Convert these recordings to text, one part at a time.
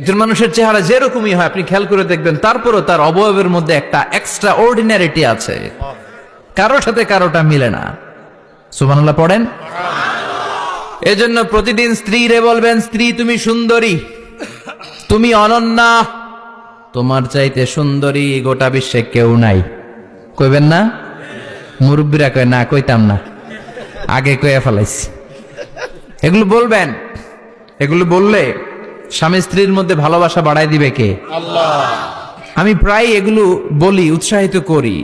একজন মানুষের চেহারা যেরকমই হয় আপনি খেয়াল করে দেখবেন, তারপরও তার অবয়বের মধ্যে একটা এক্সট্রা অর্ডিনারিটি আছে, কারোর সাথে কারোটা মিলে না। সুবহানাল্লাহ পড়েন। এজন্য প্রতিদিন স্ত্রীরে বলবেন, স্ত্রী তুমি সুন্দরী, তুমি অনন্যা, তোমার চাইতে সুন্দরী গোটা বিশ্বে কেউ নাই। কইবেন না? মুরব্বীরা কয় না, কইতাম না, আগে কয়ে ফেলাইছি। এগুলো বলবেন, এগুলো বললে স্বামী স্ত্রীর মধ্যে ভালোবাসা বাড়ায় দিবে কে? আল্লাহ। আমি প্রায় এগুলো বলি, উৎসাহিত করি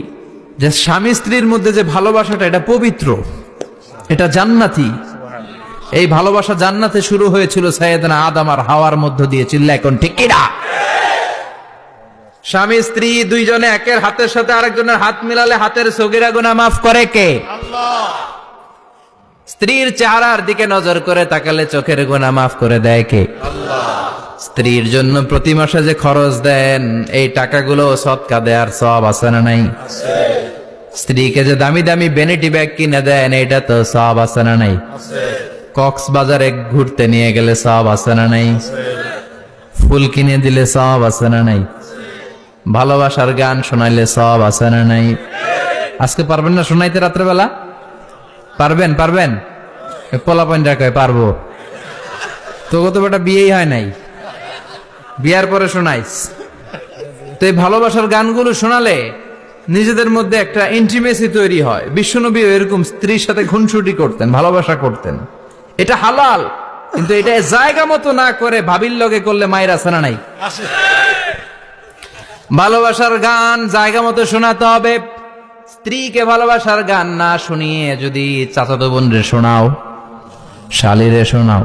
যে স্বামী স্ত্রীর মধ্যে যে ভালোবাসাটা, এটা পবিত্র, এটা জান্নাতি। এই ভালোবাসা জান্নাতে শুরু হয়েছিল সাইয়েদনা আদম আর হাওয়ার মধ্য দিয়ে। চিল্লা এখন ঠিক কিনা? স্বামী স্ত্রী দুইজনে একের হাতের সাথে আরেকজনের হাত মিলালে হাতের সগীরা গুনাহ মাফ করে কে? আল্লাহ। স্ত্রীর চেহারার দিকে নজর করে তাকালে চোখের গুনাহ মাফ করে দেয় কে? আল্লাহ। স্ত্রীর জন্য প্রতি মাসে যে খরচ দেন, এই টাকাগুলো সদকা দেওয়ার সওয়াব আছে না নাই? আছে। স্ত্রীকে যে দামি দামি ভ্যানিটি ব্যাগ কিনে দেন, এটা তো সওয়াব আছে না নাই? আছে। কক্সবাজারে ঘুরতে নিয়ে গেলে সওয়াব আছে না নাই? আছে। ফুল কিনে দিলে সওয়াব আছে না নাই? ভালোবাসার গান শোনাইলে সওয়াব আছে না নাই? আজকে পারবেন না শোনাইতে রাত্রেবেলা? পারবেন? পারবেন? পোলাপাইনরা কয় পারবো। তোকে তো বেটা বিয়েই হয় নাই, বিয়ার পরে শোনাইস। তো এই ভালোবাসার গানগুলো শোনালে নিজেদের মধ্যে একটা ইন্টিমেসি তৈরি হয়। বিশ্বনবী এরকম স্ত্রীর সাথে খুনসুটি করতেন, ভালোবাসা করতেন। এটা হালাল, কিন্তু এটা জায়গা মতো না করে ভাবির লগে করলে মায়ের আছে না নাই? ভালোবাসার গান জায়গা মতো শোনাতে হবে। স্ত্রীকে ভালোবাসার গান না শুনিয়ে যদি চাচাতো বোনরে শোনাও, শালিরে শোনাও,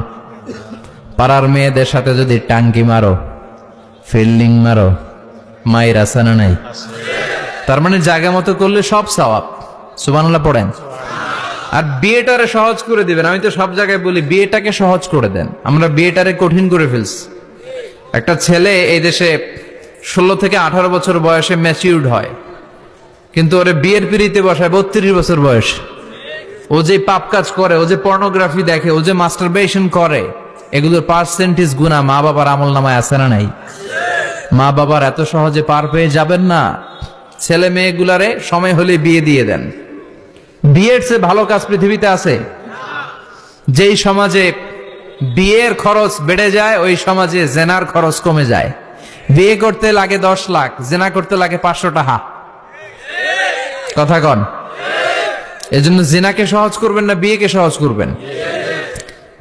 পাড়ার মেয়েদের সাথে যদি টাঙ্কি মারো, ফিল্ডিং মারো, মায়ের আছে না নাই? তার মানে জায়গা মতো করলে সব সওয়াব। সুবহানাল্লাহ পড়েন। আর বিয়েটারে সহজ করে দিবেন। আমি তো সব জায়গায় বলি বিয়েটাকে সহজ করে দেন, আমরা বিয়েটারে কঠিন করে ফেলছি। একটা ছেলে এই দেশে 16 থেকে 18 বছর বয়সে ম্যাচিউরড হয়, কিন্তু ওরে বিয়ের পিড়িতে বসায় 32 বছর বয়স। ও যে পাপ কাজ করে, ও যে পর্নোগ্রাফি দেখে, ও যে মাস্টারবেশন করে, এগুলোর পার্সেন্টেজ গুনাহ মা বাবার আমল নামায় আছে না নাই? মা বাবার এত সহজে পার পেয়ে যাবেন না। ছেলে মেয়েগুলারে সময় হলে বিয়ে দিয়ে দেন। বিয়ের চেয়ে ভালো কাজ পৃথিবীতে আছে? যেই সমাজে বিয়ের খরচ বেড়ে যায়, ওই সমাজে জেনার খরচ কমে যায়। বিয়ে করতে লাগে 10 লাখ, জেনা করতে লাগে 500 টাকা। কথা কন। এজন্য জেনাকে সহজ করবেন না, বিয়েকে সহজ করবেন?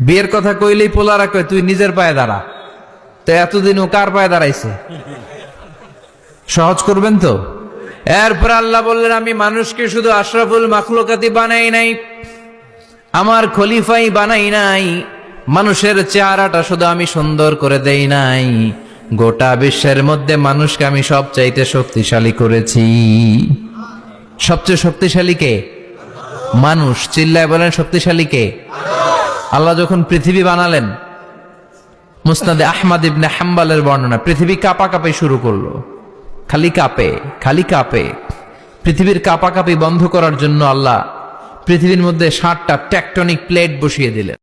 বিয়ের কথা কইলেই পোলারা কয় তুই নিজের পায়ে দাঁড়া। তো এতদিন ও কার পায়ে দাঁড়াইছে? সহজ করবেন তো? এরপর আল্লাহ বললেন, আমি মানুষকে শুধু আশরাফুল মাখলুকাতি বানাই নাই, আমার খলিফাই বানাই নাই। মানুষের চেহারাটা শুধু আমি সুন্দর করে দেই নাই, গোটা বিশ্বের মধ্যে মানুষকে আমি সবচাইতে শক্তিশালী করেছি। সবচেয়ে শক্তিশালী কে? মানুষ। চিল্লায় বলেন শক্তিশালী কে? আল্লাহ যখন পৃথিবী বানালেন, মুসনাদে আহমদ ইবনে হাম্বলের বর্ণনা, পৃথিবী কাঁপাকাঁপি শুরু করলো। খালি কাঁপে, খালি কাঁপে। পৃথিবীর কাঁপাকাঁপি বন্ধ করার জন্য আল্লাহ পৃথিবীর মধ্যে 7টা টেকটনিক প্লেট বসিয়ে দিলেন।